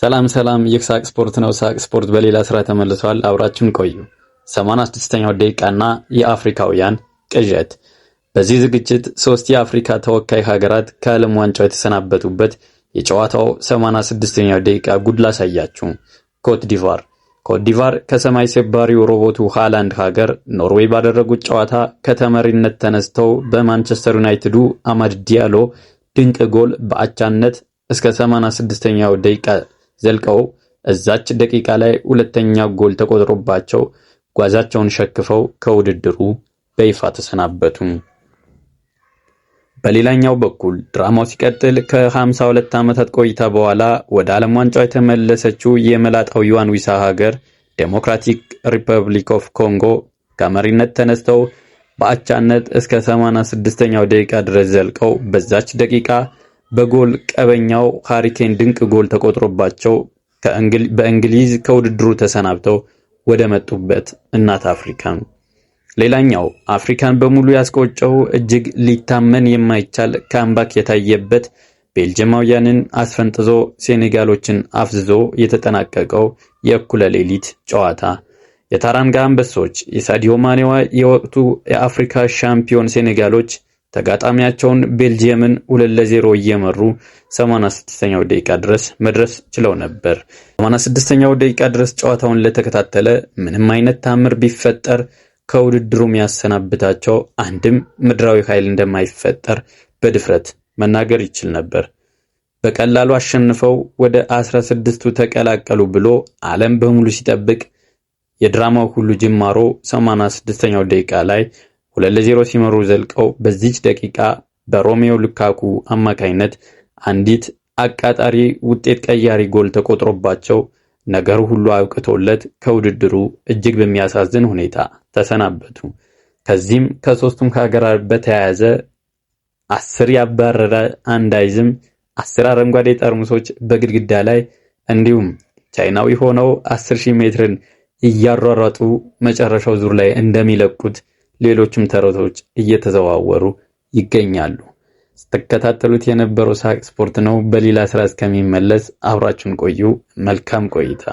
ሰላም ይህ ሳቅ ስፖርት ነው። ሳቅ ስፖርት በሌላ ስራ ተመልሷል። አብራችሁን ቆዩ። 86ኛው ደቂቃና የአፍሪካውያን ቅዠት። በዚህ ዝግጅት 3 የአፍሪካ ተወካይ ሀገራት ከዓለም ዋንጫው የተሰናበቱበት የጨዋታው 86ኛው ደቂቃ ጉድ ላሳያችሁ። ኮት ዲቫር ከሰማይ ሰባሪው ሮቦቱ ሃላንድ ሀገር ኖርዌይ ባደረጉት ጨዋታ ከተመሪነት ተነስተው በማንቸስተር ዩናይትዱ አማድ ዲያሎ ድንቅ ጎል በአቻነት እስከ 86ኛው ደቂቃ ዘልቀው እዛች ደቂቃ ላይ ሁለተኛ ጎል ተቆጥሮባቸው ጓዛቸውን ሸክፈው ከውድድሩ በይፋ ተሰናበቱ። በሌላኛው በኩል ድራማው ሲቀጥል ከ52 ዓመታት ቆይታ በኋላ ወደ ዓለም ዋንጫው የተመለሰችው የመላጣው ዩዋን ዊሳ ሀገር ዴሞክራቲክ ሪፐብሊክ ኦፍ ኮንጎ ከመሪነት ተነስተው በአቻነት እስከ 86ኛው ደቂቃ ድረስ ዘልቀው በዛች ደቂቃ በጎል ቀበኛው ሃሪኬን ድንቅ ጎል ተቆጥሮባቸው በእንግሊዝ ከውድድሩ ተሰናብተው ወደ መጡበት እናት አፍሪካ። ሌላኛው አፍሪካን በሙሉ ያስቆጨው እጅግ ሊታመን የማይቻል ካምባክ የታየበት ቤልጂማውያንን አስፈንጥዞ ሴኔጋሎችን አፍዝዞ የተጠናቀቀው የእኩለ ሌሊት ጨዋታ የታራንጋ አንበሶች የሳዲዮ ማኔዋ የወቅቱ የአፍሪካ ሻምፒዮን ሴኔጋሎች ተጋጣሚያቸውን ቤልጂየምን 2-0 እየመሩ 86ኛው ደቂቃ ድረስ መድረስ ችለው ነበር። 86ኛው ደቂቃ ድረስ ጨዋታውን ለተከታተለ ምንም አይነት ታምር ቢፈጠር ከውድድሩ የሚያሰናብታቸው አንድም ምድራዊ ኃይል እንደማይፈጠር በድፍረት መናገር ይችል ነበር። በቀላሉ አሸንፈው ወደ 16ቱ ተቀላቀሉ ብሎ ዓለም በሙሉ ሲጠብቅ የድራማው ሁሉ ጅማሮ 86ኛው ደቂቃ ላይ 2-0 ሲመሩ ዘልቀው በዚች ደቂቃ በሮሜዮ ሉካኩ አማካይነት አንዲት አቃጣሪ ውጤት ቀያሪ ጎል ተቆጥሮባቸው ነገሩ ሁሉ አብቅቶለት ከውድድሩ እጅግ በሚያሳዝን ሁኔታ ተሰናበቱ። ከዚህም ከሶስቱም ሀገራት በተያያዘ 10 ያባረረ አንዳይዝም 10 አረንጓዴ ጠርሙሶች በግድግዳ ላይ እንዲሁም ቻይናዊ ሆነው 10000 ሜትርን እያሯሯጡ መጨረሻው ዙር ላይ እንደሚለቁት ሌሎችም ተረቶች እየተዘዋወሩ ይገኛሉ። ስትከታተሉት የነበረው ሳቅ ስፖርት ነው። በሌላ ስራ እስከሚመለስ አብራችሁን ቆዩ። መልካም ቆይታ።